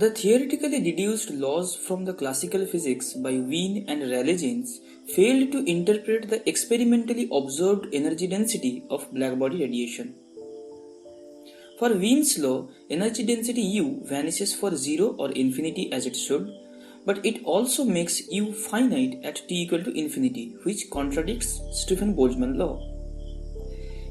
The theoretically deduced laws from the classical physics by Wien and Rayleigh-Jeans failed to interpret the experimentally observed energy density of blackbody radiation. For Wien's law, energy density U vanishes for 0 or infinity as it should, but it also makes U finite at t equal to infinity, which contradicts Stefan Boltzmann law.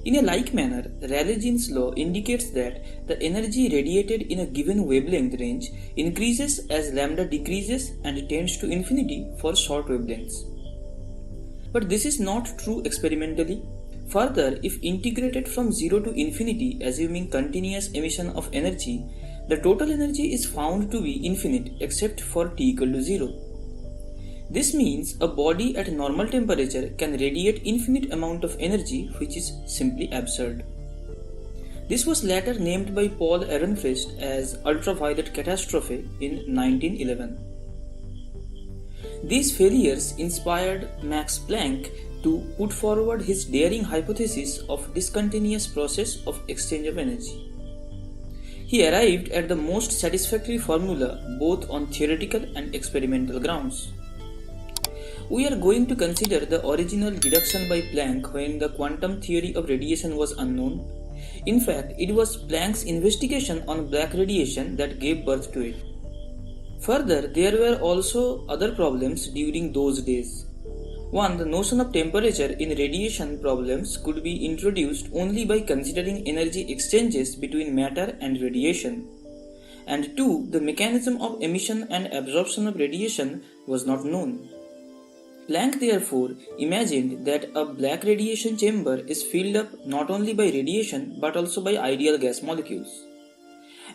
In a like manner, Rayleigh-Jeans law indicates that the energy radiated in a given wavelength range increases as lambda decreases and tends to infinity for short wavelengths. But this is not true experimentally. Further, if integrated from 0 to infinity, assuming continuous emission of energy, the total energy is found to be infinite except for t equal to 0. This means a body at normal temperature can radiate infinite amount of energy, which is simply absurd. This was later named by Paul Ehrenfest as ultraviolet catastrophe in 1911. These failures inspired Max Planck to put forward his daring hypothesis of discontinuous process of exchange of energy. He arrived at the most satisfactory formula both on theoretical and experimental grounds. We are going to consider the original deduction by Planck when the quantum theory of radiation was unknown. In fact, it was Planck's investigation on black radiation that gave birth to it. Further, there were also other problems during those days. One, the notion of temperature in radiation problems could be introduced only by considering energy exchanges between matter and radiation. And two, the mechanism of emission and absorption of radiation was not known. Planck therefore imagined that a black radiation chamber is filled up not only by radiation but also by ideal gas molecules.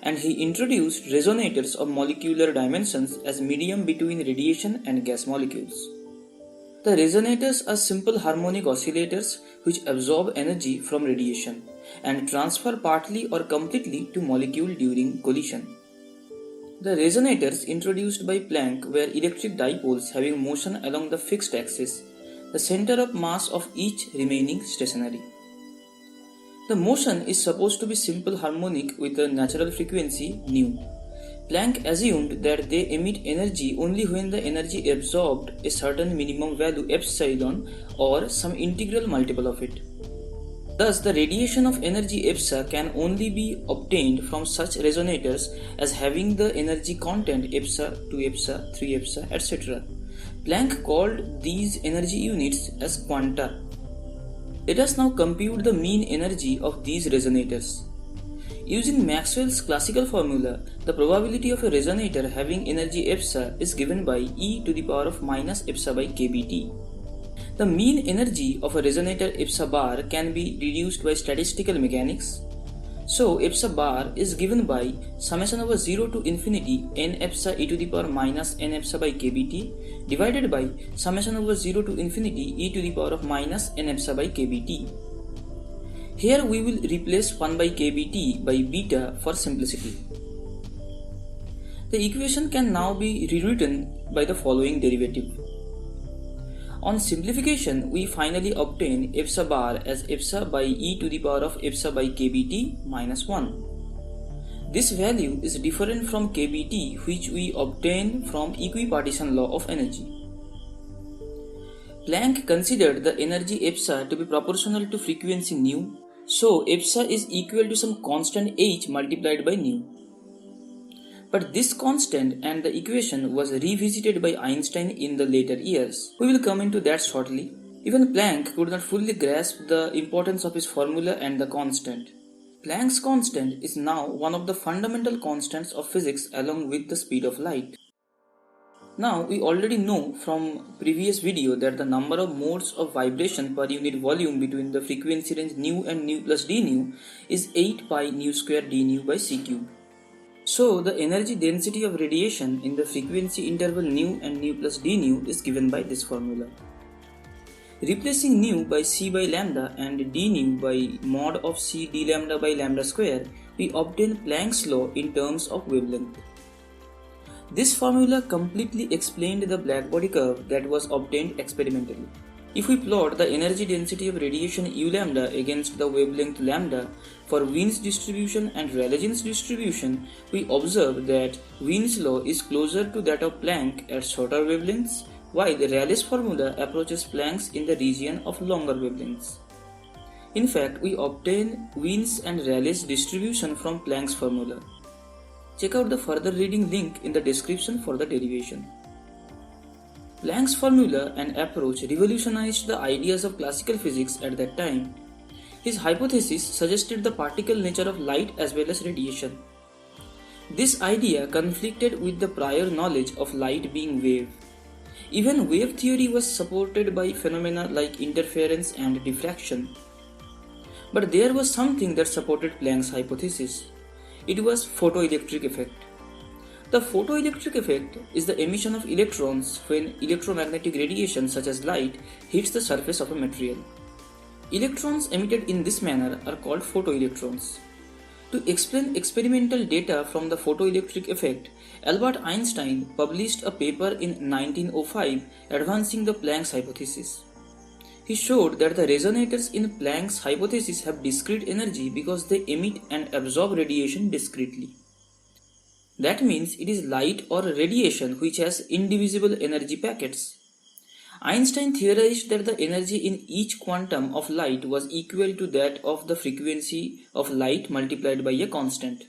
And he introduced resonators of molecular dimensions as medium between radiation and gas molecules. The resonators are simple harmonic oscillators which absorb energy from radiation and transfer partly or completely to molecule during collision. The resonators introduced by Planck were electric dipoles having motion along the fixed axis, the center of mass of each remaining stationary. The motion is supposed to be simple harmonic with a natural frequency nu. Planck assumed that they emit energy only when the energy absorbed a certain minimum value epsilon or some integral multiple of it. Thus, the radiation of energy epsa can only be obtained from such resonators as having the energy content epsa, 2 epsa, 3 epsa, etc. Planck called these energy units as quanta. Let us now compute the mean energy of these resonators. Using Maxwell's classical formula, the probability of a resonator having energy epsa is given by e to the power of minus epsa by kBt. The mean energy of a resonator epsa bar can be reduced by statistical mechanics. So epsa bar is given by summation over 0 to infinity n epsa e to the power minus n epsa by kBt divided by summation over 0 to infinity e to the power of minus n epsa by kBt. Here we will replace 1 by kBt by beta for simplicity. The equation can now be rewritten by the following derivative. On simplification, we finally obtain epsa bar as epsa by e to the power of epsa by kBt minus 1. This value is different from kBt, which we obtain from equipartition law of energy. Planck considered the energy epsa to be proportional to frequency nu, so epsa is equal to some constant h multiplied by nu. But this constant and the equation was revisited by Einstein in the later years. We will come into that shortly. Even Planck could not fully grasp the importance of his formula and the constant. Planck's constant is now one of the fundamental constants of physics along with the speed of light. Now we already know from previous video that the number of modes of vibration per unit volume between the frequency range nu and nu plus d nu is 8 pi nu square d nu by c cube. So the energy density of radiation in the frequency interval nu and nu plus d nu is given by this formula. Replacing nu by c by lambda and d nu by mod of c d lambda by lambda square, we obtain Planck's law in terms of wavelength. This formula completely explained the blackbody curve that was obtained experimentally. If we plot the energy density of radiation U lambda against the wavelength lambda for Wien's distribution and Rayleigh's distribution, we observe that Wien's law is closer to that of Planck at shorter wavelengths, while Rayleigh's formula approaches Planck's in the region of longer wavelengths. In fact, we obtain Wien's and Rayleigh's distribution from Planck's formula. Check out the further reading link in the description for the derivation. Planck's formula and approach revolutionized the ideas of classical physics at that time. His hypothesis suggested the particle nature of light as well as radiation. This idea conflicted with the prior knowledge of light being wave. Even wave theory was supported by phenomena like interference and diffraction. But there was something that supported Planck's hypothesis. It was photoelectric effect. The photoelectric effect is the emission of electrons when electromagnetic radiation such as light hits the surface of a material. Electrons emitted in this manner are called photoelectrons. To explain experimental data from the photoelectric effect, Albert Einstein published a paper in 1905 advancing the Planck's hypothesis. He showed that the resonators in Planck's hypothesis have discrete energy because they emit and absorb radiation discretely. That means it is light or radiation which has indivisible energy packets. Einstein theorized that the energy in each quantum of light was equal to that of the frequency of light multiplied by a constant.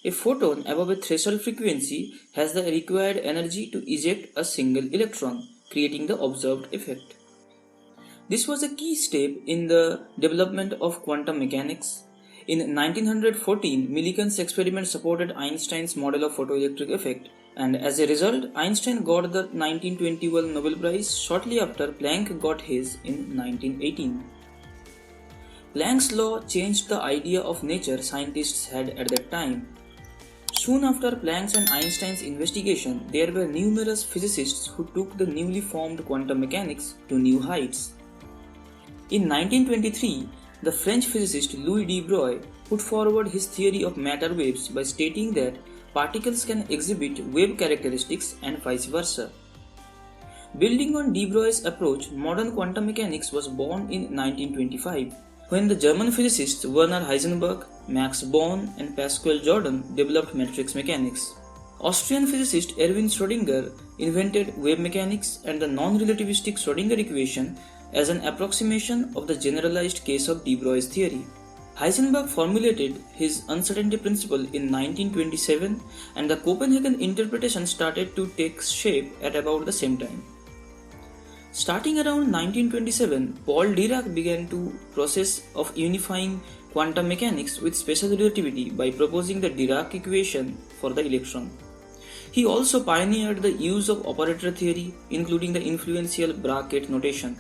A photon above a threshold frequency has the required energy to eject a single electron, creating the observed effect. This was a key step in the development of quantum mechanics. In 1914, Millikan's experiment supported Einstein's model of photoelectric effect, and as a result, Einstein got the 1921 Nobel Prize shortly after Planck got his in 1918. Planck's law changed the idea of nature scientists had at that time. Soon after Planck's and Einstein's investigation, there were numerous physicists who took the newly formed quantum mechanics to new heights. In 1923, the French physicist Louis de Broglie put forward his theory of matter waves by stating that particles can exhibit wave characteristics and vice versa. Building on de Broglie's approach, modern quantum mechanics was born in 1925, when the German physicists Werner Heisenberg, Max Born, and Pascual Jordan developed matrix mechanics. Austrian physicist Erwin Schrödinger invented wave mechanics and the non-relativistic Schrödinger equation as an approximation of the generalized case of de Broglie's theory. Heisenberg formulated his uncertainty principle in 1927, and the Copenhagen interpretation started to take shape at about the same time. Starting around 1927, Paul Dirac began the process of unifying quantum mechanics with special relativity by proposing the Dirac equation for the electron. He also pioneered the use of operator theory, including the influential bracket notation.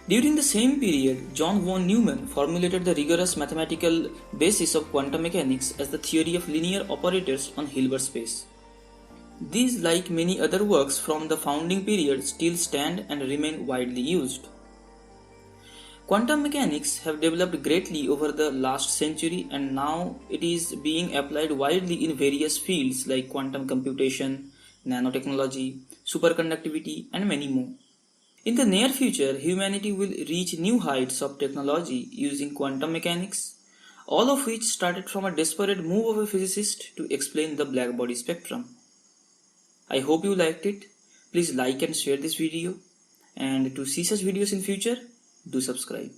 During the same period, John von Neumann formulated the rigorous mathematical basis of quantum mechanics as the theory of linear operators on Hilbert space. These, like many other works from the founding period, still stand and remain widely used. Quantum mechanics have developed greatly over the last century, and now it is being applied widely in various fields like quantum computation, nanotechnology, superconductivity, and many more. In the near future, humanity will reach new heights of technology using quantum mechanics, all of which started from a desperate move of a physicist to explain the blackbody spectrum. I hope you liked it. Please like and share this video, and to see such videos in future, do subscribe.